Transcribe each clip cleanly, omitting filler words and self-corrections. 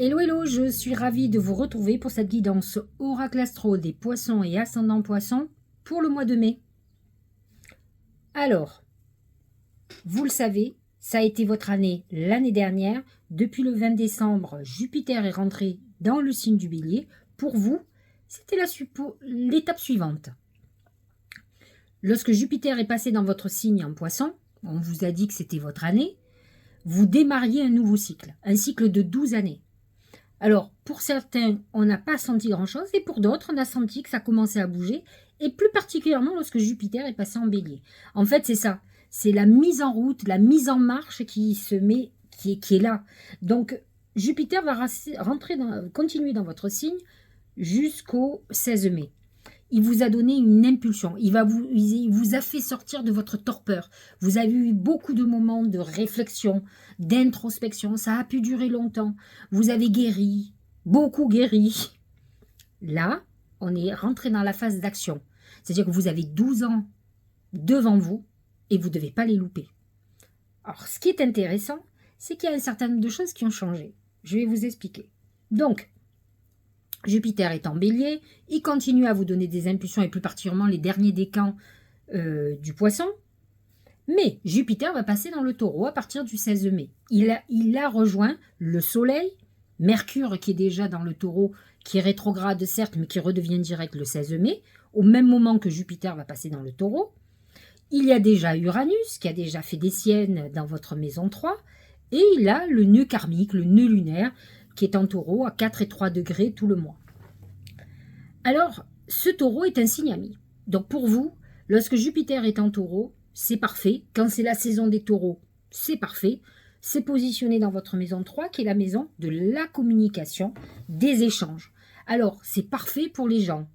Hello hello, je suis ravie de vous retrouver pour cette guidance Oracle Astro des Poissons et Ascendant Poissons pour le mois de mai. Alors, vous le savez, ça a été votre année l'année dernière. Depuis le 20 décembre, Jupiter est rentré dans le signe du Bélier. Pour vous, c'était l'étape suivante. Lorsque Jupiter est passé dans votre signe en Poisson, on vous a dit que c'était votre année, vous démarriez un nouveau cycle, un cycle de 12 années. Alors, pour certains, on n'a pas senti grand-chose, et pour d'autres, on a senti que ça commençait à bouger, et plus particulièrement lorsque Jupiter est passé en Bélier. En fait, c'est ça, c'est la mise en route, la mise en marche qui est là. Donc, Jupiter va continuer dans votre signe jusqu'au 16 mai. Il vous a donné une impulsion, il vous a fait sortir de votre torpeur. Vous avez eu beaucoup de moments de réflexion, d'introspection, ça a pu durer longtemps. Vous avez guéri, beaucoup guéri. Là, on est rentré dans la phase d'action. C'est-à-dire que vous avez 12 ans devant vous et vous ne devez pas les louper. Alors, ce qui est intéressant, c'est qu'il y a un certain nombre de choses qui ont changé. Je vais vous expliquer. Donc, Jupiter est en Bélier, il continue à vous donner des impulsions, et plus particulièrement les derniers décans du Poisson. Mais Jupiter va passer dans le Taureau à partir du 16 mai. Il a rejoint le Soleil, Mercure qui est déjà dans le Taureau, qui est rétrograde certes, mais qui redevient direct le 16 mai, au même moment que Jupiter va passer dans le Taureau. Il y a déjà Uranus, qui a déjà fait des siennes dans votre maison 3, et il a le nœud karmique, le nœud lunaire, qui est en Taureau à 4 et 3 degrés tout le mois. Alors, ce Taureau est un signe ami. Donc pour vous, lorsque Jupiter est en Taureau, c'est parfait. Quand c'est la saison des Taureaux, c'est parfait. C'est positionné dans votre maison 3, qui est la maison de la communication, des échanges. Alors, c'est parfait pour les gens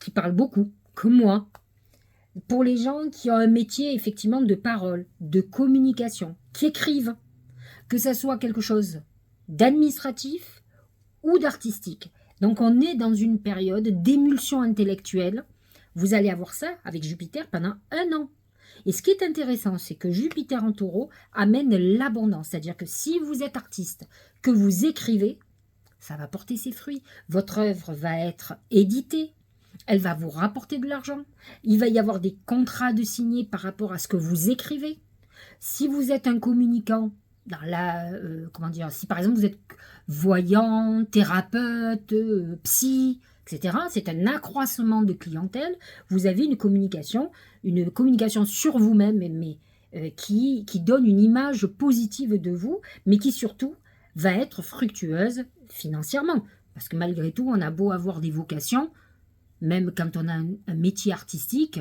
qui parlent beaucoup, comme moi. Pour les gens qui ont un métier, effectivement, de parole, de communication, qui écrivent. Que ça soit quelque chose d'administratif ou d'artistique. Donc on est dans une période d'émulsion intellectuelle. Vous allez avoir ça avec Jupiter pendant 1 an. Et ce qui est intéressant, c'est que Jupiter en Taureau amène l'abondance. C'est-à-dire que si vous êtes artiste, que vous écrivez, ça va porter ses fruits. Votre œuvre va être éditée. Elle va vous rapporter de l'argent. Il va y avoir des contrats de signer par rapport à ce que vous écrivez. Si vous êtes un communicant, si par exemple vous êtes voyant, thérapeute, psy, etc., c'est un accroissement de clientèle. Vous avez une communication sur vous-même, mais qui donne une image positive de vous, mais qui surtout va être fructueuse financièrement. Parce que malgré tout, on a beau avoir des vocations, même quand on a un métier artistique,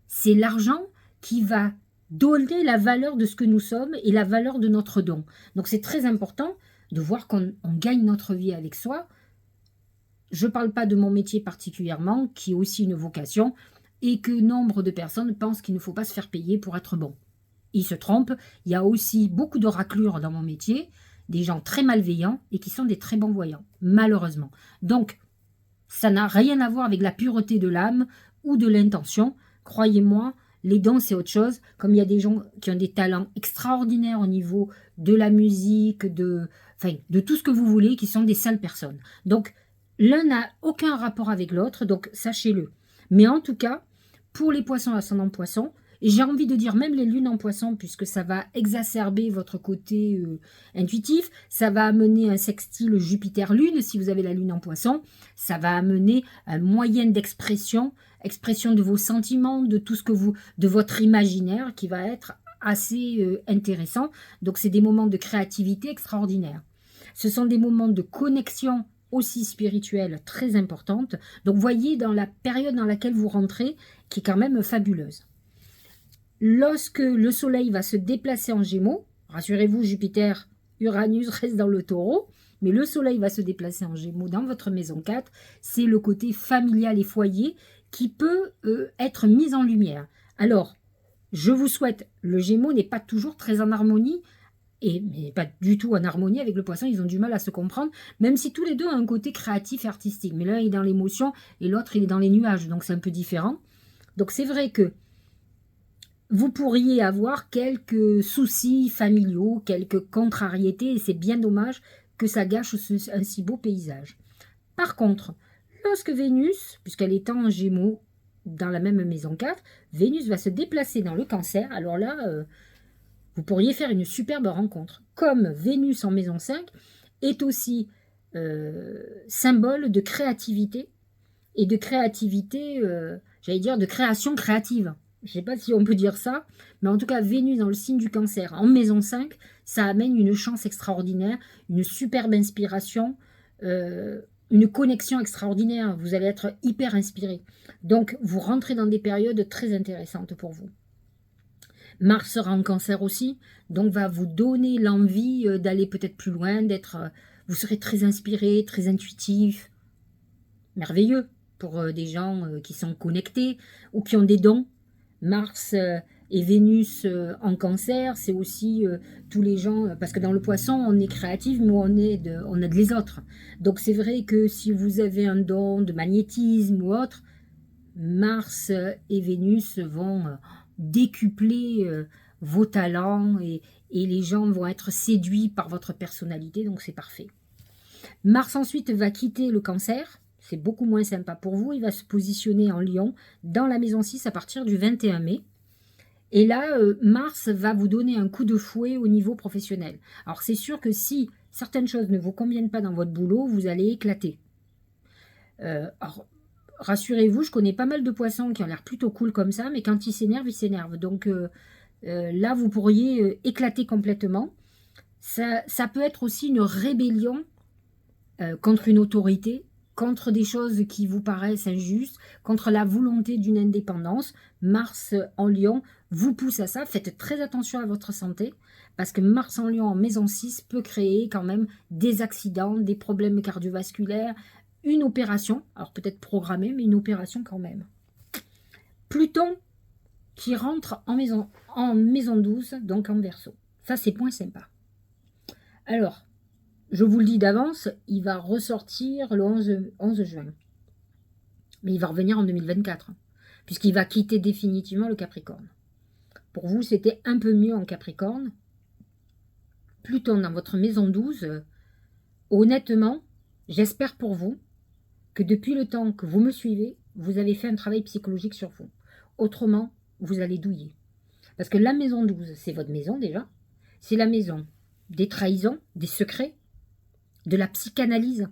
c'est l'argent qui va donner la valeur de ce que nous sommes et la valeur de notre don. Donc c'est très important de voir qu'on gagne notre vie avec soi. Je ne parle pas de mon métier particulièrement, qui est aussi une vocation, et que nombre de personnes pensent qu'il ne faut pas se faire payer pour être bon. Ils se trompent, il y a aussi beaucoup de raclures dans mon métier, des gens très malveillants et qui sont des très bons voyants, malheureusement. Donc, ça n'a rien à voir avec la pureté de l'âme ou de l'intention. Croyez-moi, les dons, c'est autre chose. Comme il y a des gens qui ont des talents extraordinaires au niveau de la musique, de tout ce que vous voulez, qui sont des sales personnes. Donc, l'un n'a aucun rapport avec l'autre, donc sachez-le. Mais en tout cas, pour les poissons ascendant poisson, et j'ai envie de dire même les lunes en poisson, puisque ça va exacerber votre côté intuitif, ça va amener un sextile Jupiter-Lune, si vous avez la lune en poisson, ça va amener un moyen d'expression de vos sentiments, de votre imaginaire, qui va être assez intéressant. Donc c'est des moments de créativité extraordinaires. Ce sont des moments de connexion aussi spirituelle très importante. Donc voyez dans la période dans laquelle vous rentrez, qui est quand même fabuleuse. Lorsque le Soleil va se déplacer en Gémeaux, rassurez-vous, Jupiter, Uranus reste dans le Taureau, mais le Soleil va se déplacer en Gémeaux dans votre maison 4, c'est le côté familial et foyer qui peut être mis en lumière. Alors, je vous souhaite, le Gémeaux n'est pas toujours très en harmonie, mais pas du tout en harmonie avec le Poisson, ils ont du mal à se comprendre, même si tous les deux ont un côté créatif et artistique. Mais l'un est dans l'émotion et l'autre il est dans les nuages, donc c'est un peu différent. Donc c'est vrai que vous pourriez avoir quelques soucis familiaux, quelques contrariétés, et c'est bien dommage que ça gâche un si beau paysage. Par contre, lorsque Vénus, puisqu'elle est en Gémeaux, dans la même maison 4, Vénus va se déplacer dans le Cancer. Alors là, vous pourriez faire une superbe rencontre. Comme Vénus en maison 5 est aussi symbole de créativité, et de créativité, j'allais dire de création créative. Je ne sais pas si on peut dire ça, mais en tout cas, Vénus dans le signe du Cancer, en maison 5, ça amène une chance extraordinaire, une superbe inspiration, une connexion extraordinaire. Vous allez être hyper inspiré. Donc, vous rentrez dans des périodes très intéressantes pour vous. Mars sera en Cancer aussi, donc va vous donner l'envie d'aller peut-être plus loin, vous serez très inspiré, très intuitif, merveilleux pour des gens qui sont connectés ou qui ont des dons. Mars et Vénus en Cancer, c'est aussi tous les gens, parce que dans le Poisson, on est créatif, mais on aide les autres. Donc c'est vrai que si vous avez un don de magnétisme ou autre, Mars et Vénus vont décupler vos talents et les gens vont être séduits par votre personnalité, donc c'est parfait. Mars ensuite va quitter le Cancer, c'est beaucoup moins sympa pour vous, il va se positionner en Lion dans la maison 6 à partir du 21 mai. Et là, Mars va vous donner un coup de fouet au niveau professionnel. Alors c'est sûr que si certaines choses ne vous conviennent pas dans votre boulot, vous allez éclater. Alors, rassurez-vous, je connais pas mal de poissons qui ont l'air plutôt cool comme ça, mais quand ils s'énervent. Donc là, vous pourriez éclater complètement. Ça peut être aussi une rébellion contre une autorité, contre des choses qui vous paraissent injustes, contre la volonté d'une indépendance. Mars en Lion vous pousse à ça. Faites très attention à votre santé, parce que Mars en Lion en maison 6 peut créer quand même des accidents, des problèmes cardiovasculaires, une opération, alors peut-être programmée, mais une opération quand même. Pluton qui rentre en maison 12, donc en Verseau. Ça, c'est point sympa. Alors, je vous le dis d'avance, il va ressortir le 11 juin. Mais il va revenir en 2024, puisqu'il va quitter définitivement le Capricorne. Pour vous, c'était un peu mieux en Capricorne. Pluton dans votre maison 12, honnêtement, j'espère pour vous que depuis le temps que vous me suivez, vous avez fait un travail psychologique sur vous. Autrement, vous allez douiller. Parce que la maison 12, c'est votre maison déjà. C'est la maison des trahisons, des secrets, de la psychanalyse.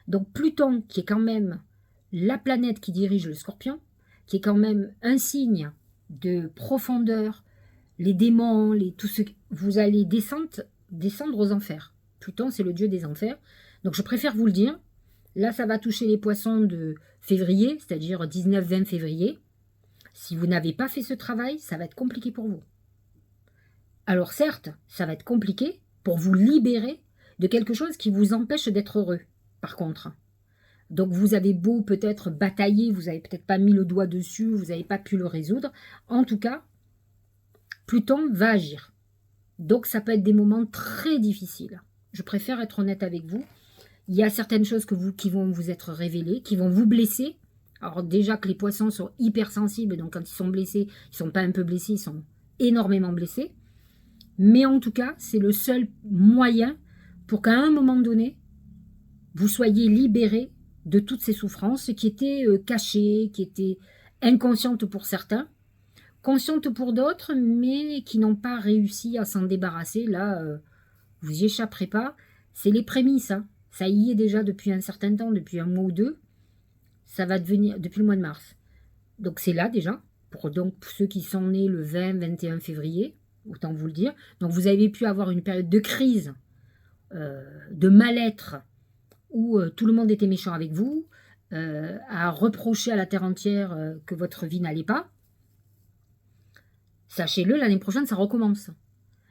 Donc Pluton, qui est quand même la planète qui dirige le Scorpion, qui est quand même un signe de profondeur, les démons, tout ce vous allez descendre aux enfers. Pluton, c'est le dieu des enfers. Donc je préfère vous le dire. Là, ça va toucher les poissons de février, c'est-à-dire 19-20 février. Si vous n'avez pas fait ce travail, ça va être compliqué pour vous. Alors certes, ça va être compliqué pour vous libérer de quelque chose qui vous empêche d'être heureux, par contre. Donc vous avez beau peut-être batailler, vous n'avez peut-être pas mis le doigt dessus, vous n'avez pas pu le résoudre. En tout cas, Pluton va agir. Donc ça peut être des moments très difficiles. Je préfère être honnête avec vous. Il y a certaines choses qui vont vous être révélées, qui vont vous blesser. Alors déjà que les poissons sont hypersensibles, donc quand ils sont blessés, ils ne sont pas un peu blessés, ils sont énormément blessés. Mais en tout cas, c'est le seul moyen pour qu'à un moment donné, vous soyez libérés de toutes ces souffrances qui étaient cachées, qui étaient inconscientes pour certains, conscientes pour d'autres, mais qui n'ont pas réussi à s'en débarrasser. Là, vous n'y échapperez pas. C'est les prémices, hein. Ça y est déjà depuis un certain temps, depuis un mois ou deux. Ça va devenir depuis le mois de mars. Donc c'est là déjà, pour ceux qui sont nés le 20-21 février, autant vous le dire. Donc vous avez pu avoir une période de crise, de mal-être, où tout le monde était méchant avec vous, à reprocher à la terre entière que votre vie n'allait pas. Sachez-le, l'année prochaine, ça recommence.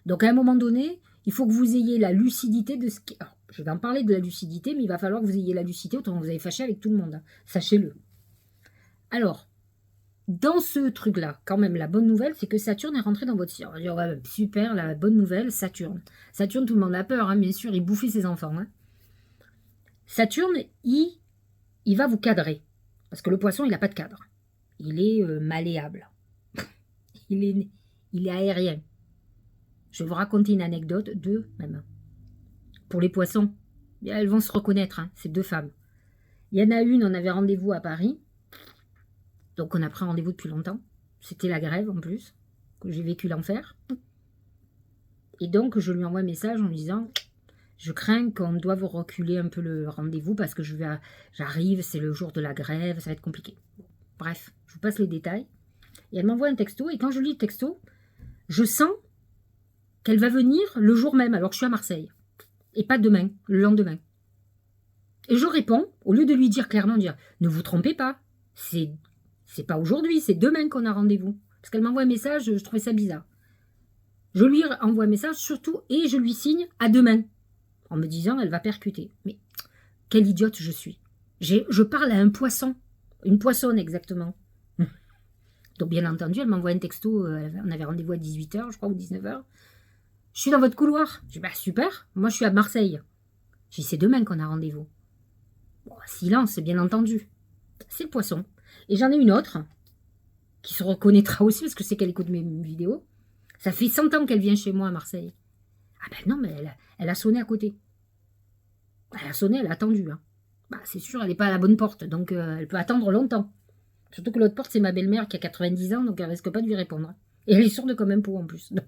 Donc à un moment donné, il faut que vous ayez la lucidité de ce qui... Alors, je vais en parler de la lucidité, mais il va falloir que vous ayez la lucidité autant que vous avez fâché avec tout le monde. Sachez-le. Alors, dans ce truc-là, quand même, la bonne nouvelle, c'est que Saturne est rentré dans votre signe. On va dire, ouais, super, la bonne nouvelle, Saturne. Saturne, tout le monde a peur, hein, bien sûr, il bouffait ses enfants. Hein. Saturne, il va vous cadrer. Parce que le poisson, il n'a pas de cadre. Il est malléable. il est aérien. Je vais vous raconter une anecdote, deux même. Pour les poissons, Elles vont se reconnaître, hein, ces deux femmes. Il y en a une, on avait rendez-vous à Paris. Donc on a pris rendez-vous depuis longtemps. C'était la grève en plus, que j'ai vécu l'enfer. Et donc je lui envoie un message en lui disant « Je crains qu'on doive reculer un peu le rendez-vous parce que j'arrive, c'est le jour de la grève, ça va être compliqué. » Bref, je vous passe les détails. Et elle m'envoie un texto, et quand je lis le texto, je sens qu'elle va venir le jour même, alors que je suis à Marseille. Et pas demain, le lendemain. Et je réponds, au lieu de lui dire clairement, dire « Ne vous trompez pas, c'est pas aujourd'hui, c'est demain qu'on a rendez-vous. » Parce qu'elle m'envoie un message, je trouvais ça bizarre. Je lui envoie un message surtout, et je lui signe « À demain », en me disant « Elle va percuter. » Mais quelle idiote je suis. Je parle à un poisson, une poissonne exactement. Donc bien entendu, elle m'envoie un texto, on avait rendez-vous à 18h, je crois, ou 19h. Je suis dans votre couloir. Je dis, bah super, moi je suis à Marseille. Je dis, c'est demain qu'on a rendez-vous. Bon, silence, bien entendu. C'est le poisson. Et j'en ai une autre, qui se reconnaîtra aussi, parce que c'est qu'elle écoute mes vidéos. Ça fait 100 ans qu'elle vient chez moi à Marseille. Ah ben non, mais elle a sonné à côté. Elle a sonné, elle a attendu. Hein. Bah, c'est sûr, elle n'est pas à la bonne porte, donc elle peut attendre longtemps. Surtout que l'autre porte, c'est ma belle-mère qui a 90 ans, donc elle risque pas de lui répondre. Et elle est sourde comme un pot en plus. Donc,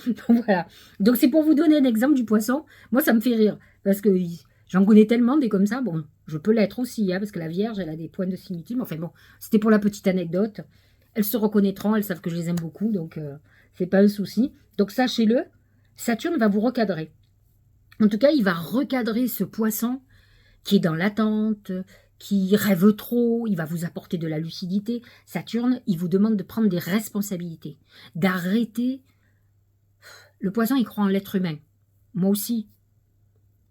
donc voilà. Donc c'est pour vous donner un exemple du poisson. Moi, ça me fait rire, parce que j'en connais tellement des comme ça. Bon, je peux l'être aussi, hein, parce que la Vierge, elle a des points de similitude. Mais enfin bon, c'était pour la petite anecdote. Elles se reconnaîtront, elles savent que je les aime beaucoup, donc c'est pas un souci. Donc sachez-le, Saturne va vous recadrer. En tout cas, il va recadrer ce poisson qui est dans l'attente, qui rêve trop, il va vous apporter de la lucidité. Saturne, il vous demande de prendre des responsabilités, d'arrêter. Le poisson, il croit en l'être humain. Moi aussi.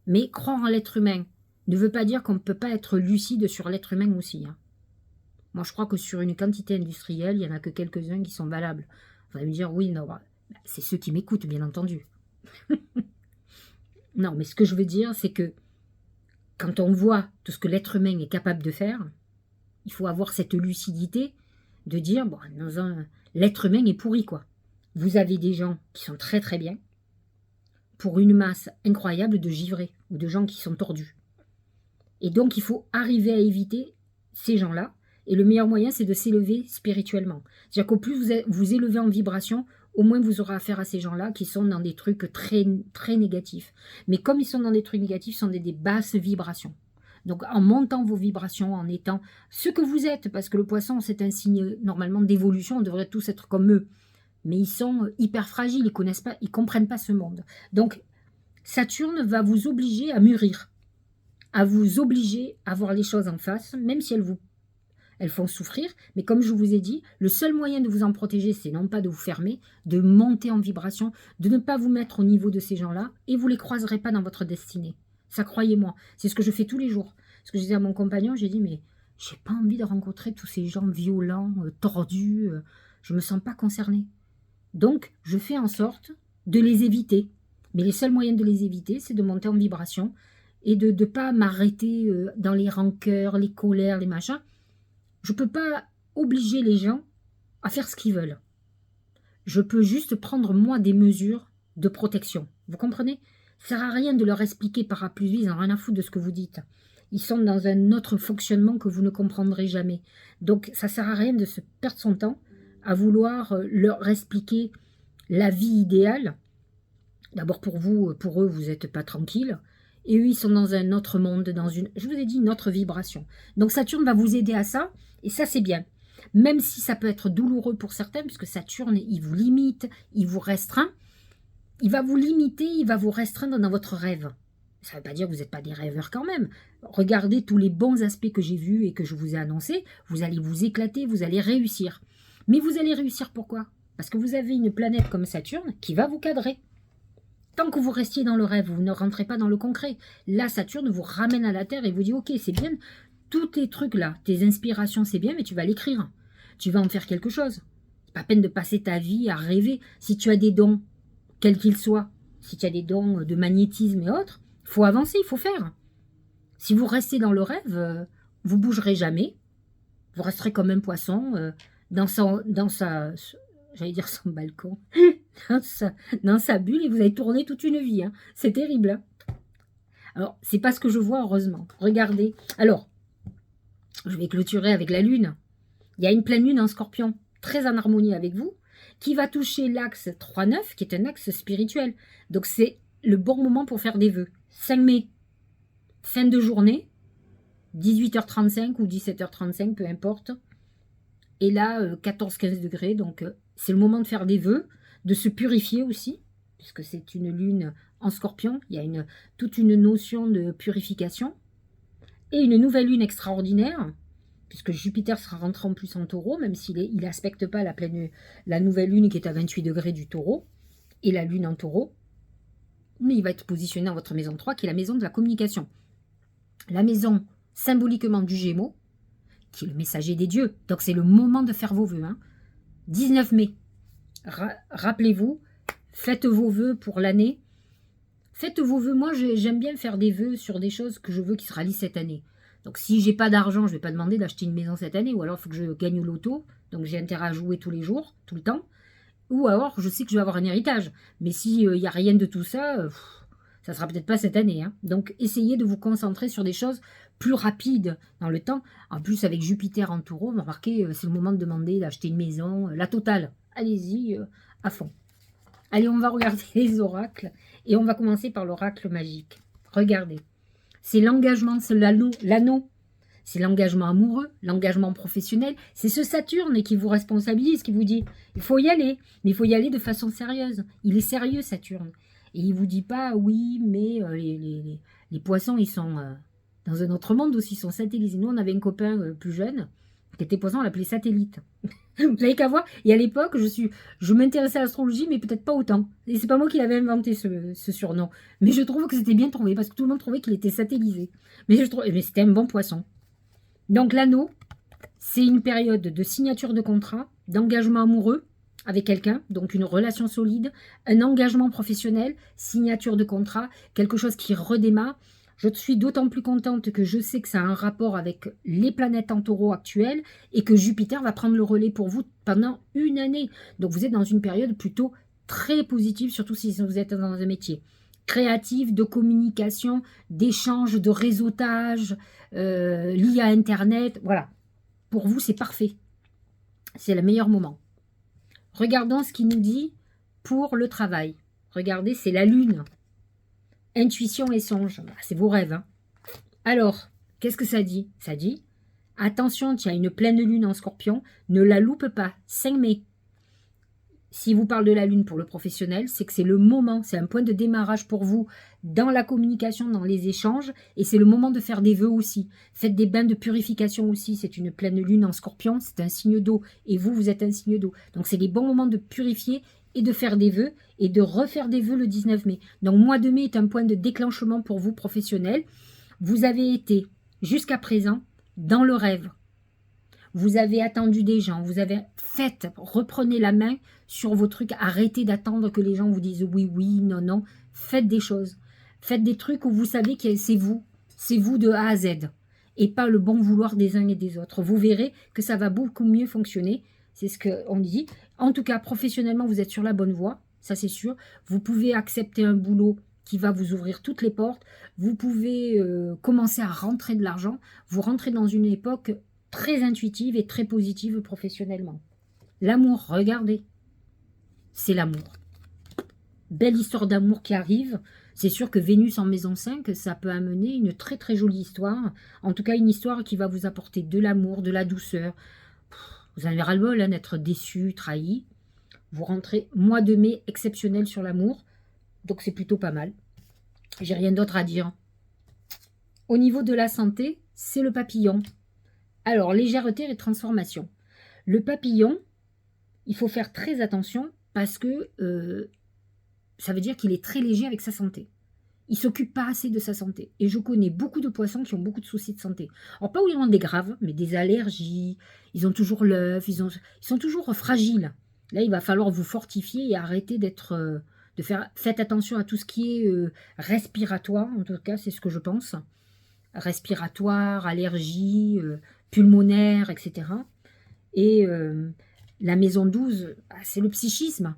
Mais croire en l'être humain ne veut pas dire qu'on ne peut pas être lucide sur l'être humain aussi. Hein. Moi, je crois que sur une quantité industrielle, il n'y en a que quelques-uns qui sont valables. Vous allez me dire, oui, non, bah, c'est ceux qui m'écoutent, bien entendu. Non, mais ce que je veux dire, c'est que quand on voit tout ce que l'être humain est capable de faire, il faut avoir cette lucidité de dire, bon, l'être humain est pourri, quoi. Vous avez des gens qui sont très très bien, pour une masse incroyable de givrés, ou de gens qui sont tordus. Et donc, il faut arriver à éviter ces gens-là, et le meilleur moyen, c'est de s'élever spirituellement. C'est-à-dire qu'au plus vous élevez en vibration, au moins vous aurez affaire à ces gens-là qui sont dans des trucs très, très négatifs. Mais comme ils sont dans des trucs négatifs, ils sont des basses vibrations. Donc en montant vos vibrations, en étant ce que vous êtes, parce que le poisson, c'est un signe normalement d'évolution, on devrait tous être comme eux. Mais ils sont hyper fragiles, ils ne comprennent pas ce monde. Donc Saturne va vous obliger à mûrir, à vous obliger à voir les choses en face, même si elles font souffrir, mais comme je vous ai dit, le seul moyen de vous en protéger, c'est non pas de vous fermer, de monter en vibration, de ne pas vous mettre au niveau de ces gens-là, et vous ne les croiserez pas dans votre destinée. Ça, croyez-moi, c'est ce que je fais tous les jours. Ce que je disais à mon compagnon, j'ai dit, mais j'ai pas envie de rencontrer tous ces gens violents, tordus, je me sens pas concernée. Donc, je fais en sorte de les éviter. Mais les seuls moyens de les éviter, c'est de monter en vibration, et de ne pas m'arrêter dans les rancœurs, les colères, les machins. Je ne peux pas obliger les gens à faire ce qu'ils veulent. Je peux juste prendre, moi, des mesures de protection. Vous comprenez? Ça ne sert à rien de leur expliquer par A plus B, ils n'ont rien à foutre de ce que vous dites. Ils sont dans un autre fonctionnement que vous ne comprendrez jamais. Donc, ça ne sert à rien de se perdre son temps à vouloir leur expliquer la vie idéale. D'abord, pour eux, vous n'êtes pas tranquille. Et eux, ils sont dans un autre monde, je vous ai dit, une autre vibration. Donc, Saturne va vous aider à ça. Et ça, c'est bien. Même si ça peut être douloureux pour certains, puisque Saturne, il vous limite, il vous restreint. Il va vous limiter, il va vous restreindre dans votre rêve. Ça ne veut pas dire que vous n'êtes pas des rêveurs quand même. Regardez tous les bons aspects que j'ai vus et que je vous ai annoncés. Vous allez vous éclater, vous allez réussir. Mais vous allez réussir pourquoi? Parce que vous avez une planète comme Saturne qui va vous cadrer. Tant que vous restiez dans le rêve, vous ne rentrez pas dans le concret. Là, Saturne vous ramène à la Terre et vous dit « Ok, c'est bien, tous tes trucs là, tes inspirations, c'est bien, mais tu vas l'écrire. Tu vas en faire quelque chose. C'est pas peine de passer ta vie à rêver. Si tu as des dons, quels qu'ils soient, si tu as des dons de magnétisme et autres, il faut avancer, il faut faire. Si vous restez dans le rêve, vous ne bougerez jamais. Vous resterez comme un poisson dans sa j'allais dire son balcon, dans sa bulle, et vous allez tourner toute une vie. Hein. C'est terrible. Hein. Alors, c'est pas ce que je vois, heureusement. Regardez. Alors, je vais clôturer avec la lune. Il y a une pleine lune en scorpion, très en harmonie avec vous, qui va toucher l'axe 3-9, qui est un axe spirituel. Donc, c'est le bon moment pour faire des vœux. 5 mai, fin de journée, 18h35 ou 17h35, peu importe. Et là, 14-15 degrés, donc c'est le moment de faire des vœux, de se purifier aussi, puisque c'est une lune en scorpion, il y a toute une notion de purification. Et une nouvelle lune extraordinaire, puisque Jupiter sera rentré en plus en taureau, même s'il n'aspecte pas la nouvelle lune qui est à 28 degrés du taureau, et la lune en taureau, mais il va être positionné dans votre maison 3, qui est la maison de la communication. La maison symboliquement du Gémeaux, qui est le messager des dieux. Donc c'est le moment de faire vos vœux. 19 mai. Rappelez-vous, faites vos vœux pour l'année. Faites vos vœux. Moi, j'aime bien faire des vœux sur des choses que je veux qui se réalisent cette année. Donc si j'ai pas d'argent, je vais pas demander d'acheter une maison cette année. Ou alors il faut que je gagne au loto. Donc j'ai intérêt à jouer tous les jours, tout le temps. Ou alors je sais que je vais avoir un héritage. Mais s'il n'y a rien de tout ça, ça sera peut-être pas cette année. Donc essayez de vous concentrer sur des choses plus rapides dans le temps. En plus, avec Jupiter en taureau, remarquez, c'est le moment de demander d'acheter une maison, la totale. Allez-y, à fond. Allez, on va regarder les oracles. Et on va commencer par l'oracle magique. Regardez. C'est l'engagement, c'est l'anneau. C'est l'engagement amoureux, l'engagement professionnel. C'est ce Saturne qui vous responsabilise, qui vous dit, il faut y aller, mais il faut y aller de façon sérieuse. Il est sérieux, Saturne. Et il ne vous dit pas, oui, mais les poissons, ils sont dans un autre monde aussi, ils sont satellisés. Nous, on avait un copain plus jeune, qui était poisson, on l'appelait satellite. Vous n'avez qu'à voir. Et à l'époque, je m'intéressais à l'astrologie, mais peut-être pas autant. Et c'est pas moi qui l'avais inventé, ce surnom. Mais je trouve que c'était bien trouvé, parce que tout le monde trouvait qu'il était satellisé. Mais c'était un bon poisson. Donc l'anneau, c'est une période de signature de contrat, d'engagement amoureux avec quelqu'un, donc une relation solide, un engagement professionnel, signature de contrat, quelque chose qui redémarre. Je suis d'autant plus contente que je sais que ça a un rapport avec les planètes en taureau actuelles et que Jupiter va prendre le relais pour vous pendant une année. Donc vous êtes dans une période plutôt très positive, surtout si vous êtes dans un métier créatif, de communication, d'échange, de réseautage, lié à Internet. Voilà, pour vous, c'est parfait. C'est le meilleur moment. Regardons ce qu'il nous dit pour le travail. Regardez, c'est la lune. Intuition et songe. C'est vos rêves. Alors, qu'est-ce que ça dit? Ça dit, attention, tu as une pleine lune en scorpion, ne la loupe pas. 5 mai. Si vous parle de la lune pour le professionnel, c'est que c'est le moment, c'est un point de démarrage pour vous dans la communication, dans les échanges, et c'est le moment de faire des vœux aussi. Faites des bains de purification aussi, c'est une pleine lune en scorpion, c'est un signe d'eau, et vous êtes un signe d'eau. Donc c'est les bons moments de purifier et de faire des vœux, et de refaire des vœux le 19 mai. Donc mois de mai est un point de déclenchement pour vous professionnels. Vous avez été, jusqu'à présent, dans le rêve. Vous avez attendu des gens, vous avez reprenez la main sur vos trucs, arrêtez d'attendre que les gens vous disent oui, oui, non, non, faites des choses, faites des trucs où vous savez que c'est vous de A à Z, et pas le bon vouloir des uns et des autres. Vous verrez que ça va beaucoup mieux fonctionner, c'est ce qu'on dit. En tout cas, professionnellement, vous êtes sur la bonne voie, ça c'est sûr. Vous pouvez accepter un boulot qui va vous ouvrir toutes les portes, vous pouvez commencer à rentrer de l'argent, vous rentrez dans une époque très intuitive et très positive professionnellement. L'amour, regardez, c'est l'amour. Belle histoire d'amour qui arrive. C'est sûr que Vénus en maison 5, ça peut amener une très très jolie histoire. En tout cas, une histoire qui va vous apporter de l'amour, de la douceur. Vous en avez ras-le-bol d'être déçu, trahi. Vous rentrez mois de mai exceptionnel sur l'amour. Donc c'est plutôt pas mal. J'ai rien d'autre à dire. Au niveau de la santé, c'est le papillon. Alors, légèreté et transformation. Le papillon, il faut faire très attention parce que ça veut dire qu'il est très léger avec sa santé. Il ne s'occupe pas assez de sa santé. Et je connais beaucoup de poissons qui ont beaucoup de soucis de santé. Alors, pas vraiment des graves, mais des allergies. Ils ont toujours l'œuf, ils sont toujours fragiles. Là, il va falloir vous fortifier et arrêter d'être... Faites attention à tout ce qui est respiratoire, en tout cas, c'est ce que je pense. Respiratoire, allergie, pulmonaire, etc. Et la maison 12, c'est le psychisme.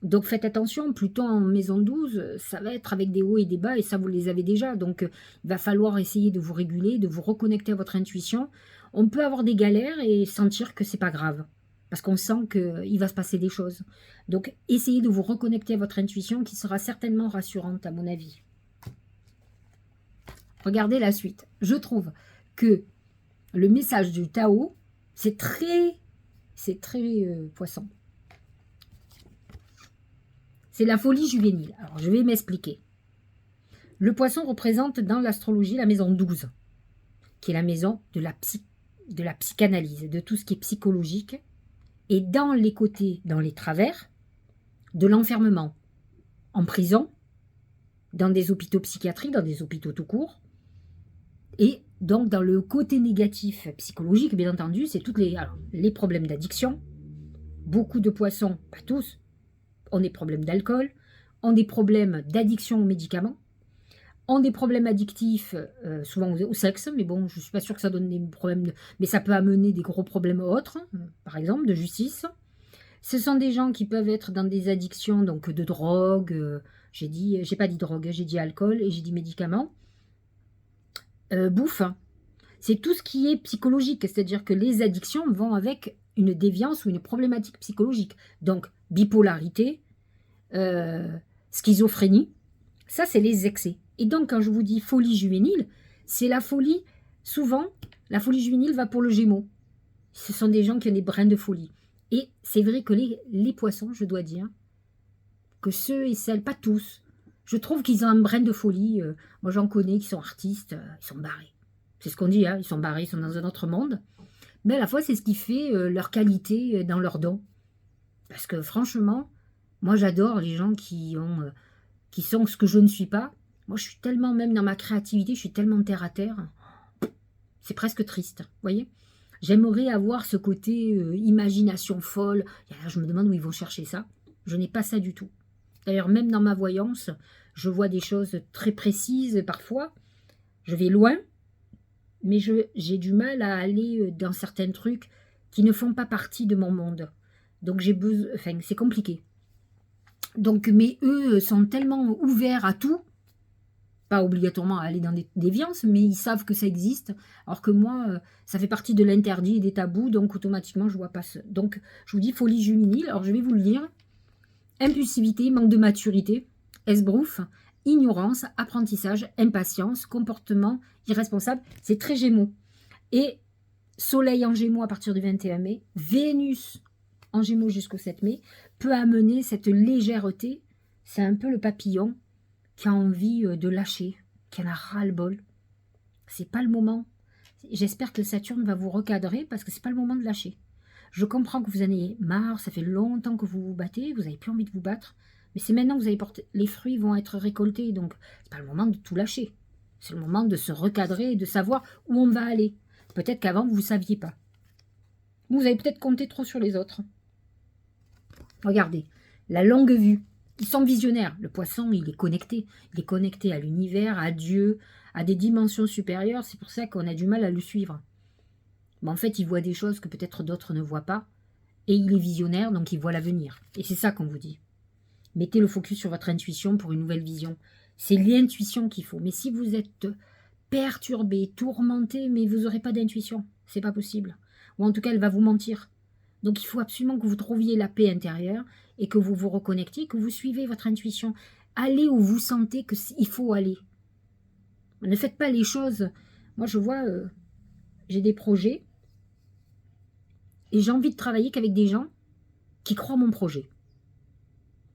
Donc faites attention, Pluton en maison 12, ça va être avec des hauts et des bas, et ça vous les avez déjà. Donc il va falloir essayer de vous réguler, de vous reconnecter à votre intuition. On peut avoir des galères et sentir que c'est pas grave, parce qu'on sent qu'il va se passer des choses. Donc essayez de vous reconnecter à votre intuition qui sera certainement rassurante à mon avis. Regardez la suite. Je trouve que le message du Tao, c'est très poisson. C'est la folie juvénile. Alors, je vais m'expliquer. Le poisson représente dans l'astrologie la maison 12, qui est la maison de la psychanalyse, de tout ce qui est psychologique. Et dans les côtés, dans les travers, de l'enfermement en prison, dans des hôpitaux psychiatriques, dans des hôpitaux tout court. Et donc, dans le côté négatif psychologique, bien entendu, c'est les problèmes d'addiction. Beaucoup de poissons, pas tous, ont des problèmes d'alcool, ont des problèmes d'addiction aux médicaments, ont des problèmes addictifs, souvent au sexe, mais bon, je ne suis pas sûre que ça donne des problèmes, mais ça peut amener des gros problèmes autres, par exemple, de justice. Ce sont des gens qui peuvent être dans des addictions, donc de drogue, j'ai pas dit drogue, j'ai dit alcool et j'ai dit médicaments. Bouffe, c'est tout ce qui est psychologique, c'est-à-dire que les addictions vont avec une déviance ou une problématique psychologique. Donc, bipolarité, schizophrénie, ça c'est les excès. Et donc quand je vous dis folie juvénile, c'est la folie, souvent la folie juvénile va pour le Gémeaux. Ce sont des gens qui ont des brins de folie. Et c'est vrai que les poissons, je dois dire, que ceux et celles, pas tous, je trouve qu'ils ont un brin de folie. Moi j'en connais qui sont artistes, ils sont barrés. C'est ce qu'on dit, hein, ils sont barrés, ils sont dans un autre monde. Mais à la fois c'est ce qui fait leur qualité dans leurs dons. Parce que franchement, moi j'adore les gens qui sont ce que je ne suis pas. Moi je suis tellement, même dans ma créativité, je suis tellement terre à terre. C'est presque triste, vous voyez. J'aimerais avoir ce côté imagination folle. Je me demande où ils vont chercher ça. Je n'ai pas ça du tout. D'ailleurs, même dans ma voyance, je vois des choses très précises parfois. Je vais loin, mais j'ai du mal à aller dans certains trucs qui ne font pas partie de mon monde. Donc j'ai besoin, enfin c'est compliqué. Donc, mais eux sont tellement ouverts à tout, pas obligatoirement à aller dans des déviances, mais ils savent que ça existe, alors que moi, ça fait partie de l'interdit et des tabous, donc automatiquement je vois pas ça. Donc je vous dis folie juvénile, alors je vais vous le lire. Impulsivité, manque de maturité, esbrouf, ignorance, apprentissage, impatience, comportement irresponsable, c'est très Gémeaux. Et Soleil en Gémeaux à partir du 21 mai, Vénus en Gémeaux jusqu'au 7 mai, peut amener cette légèreté. C'est un peu le papillon qui a envie de lâcher, qui en a ras-le-bol. C'est pas le moment. J'espère que Saturne va vous recadrer parce que c'est pas le moment de lâcher. Je comprends que vous en ayez marre, ça fait longtemps que vous vous battez, vous n'avez plus envie de vous battre, mais c'est maintenant que vous allez porter, les fruits vont être récoltés, donc c'est pas le moment de tout lâcher. C'est le moment de se recadrer et de savoir où on va aller. Peut-être qu'avant, vous ne saviez pas. Vous avez peut-être compté trop sur les autres. Regardez, la longue vue. Ils sont visionnaires. Le poisson, il est connecté. Il est connecté à l'univers, à Dieu, à des dimensions supérieures. C'est pour ça qu'on a du mal à le suivre. Mais en fait, il voit des choses que peut-être d'autres ne voient pas. Et il est visionnaire, donc il voit l'avenir. Et c'est ça qu'on vous dit. Mettez le focus sur votre intuition pour une nouvelle vision. C'est l'intuition qu'il faut. Mais si vous êtes perturbé, tourmenté, mais vous n'aurez pas d'intuition, c'est pas possible. Ou en tout cas, elle va vous mentir. Donc il faut absolument que vous trouviez la paix intérieure et que vous vous reconnectiez, que vous suivez votre intuition. Allez où vous sentez qu'il faut aller. Ne faites pas les choses. Moi, je vois, j'ai des projets et j'ai envie de travailler qu'avec des gens qui croient mon projet.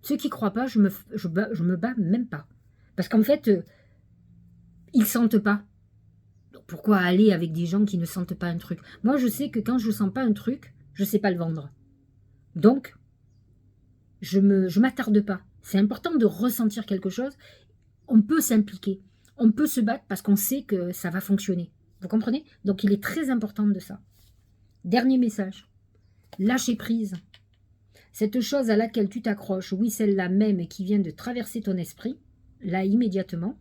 Ceux qui ne croient pas, je me bats même pas. Parce qu'en fait, ils ne sentent pas. Donc pourquoi aller avec des gens qui ne sentent pas un truc? Moi, je sais que quand je ne sens pas un truc, je ne sais pas le vendre. Donc, je m'attarde pas. C'est important de ressentir quelque chose. On peut s'impliquer. On peut se battre parce qu'on sait que ça va fonctionner. Vous comprenez? Donc, il est très important de ça. Dernier message. Lâcher prise. Cette chose à laquelle tu t'accroches, oui, celle-là même qui vient de traverser ton esprit, là, immédiatement,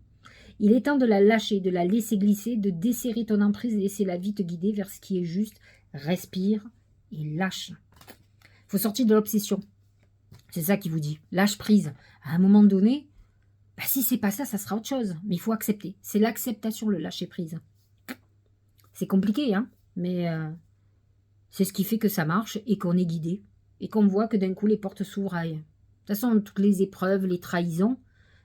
il est temps de la lâcher, de la laisser glisser, de desserrer ton emprise et laisser la vie te guider vers ce qui est juste. Respire et lâche. Il faut sortir de l'obsession. C'est ça qui vous dit. Lâche prise. À un moment donné, bah, si c'est pas ça, ça sera autre chose. Mais il faut accepter. C'est l'acceptation, le lâcher prise. C'est compliqué, hein, mais c'est ce qui fait que ça marche et qu'on est guidé. Et qu'on voit que d'un coup, les portes s'ouvrent. De toute façon, toutes les épreuves, les trahisons,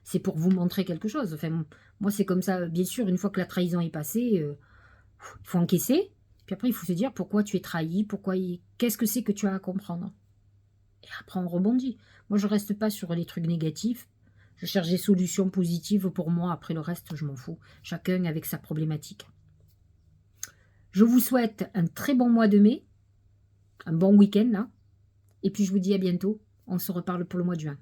c'est pour vous montrer quelque chose. Enfin, moi, c'est comme ça. Bien sûr, une fois que la trahison est passée, il faut encaisser. Puis après, il faut se dire pourquoi tu es trahi, qu'est-ce que c'est que tu as à comprendre. Et après, on rebondit. Moi, je reste pas sur les trucs négatifs. Je cherche des solutions positives pour moi. Après, le reste, je m'en fous. Chacun avec sa problématique. Je vous souhaite un très bon mois de mai. Un bon week-end, là. Et puis, je vous dis à bientôt. On se reparle pour le mois de juin.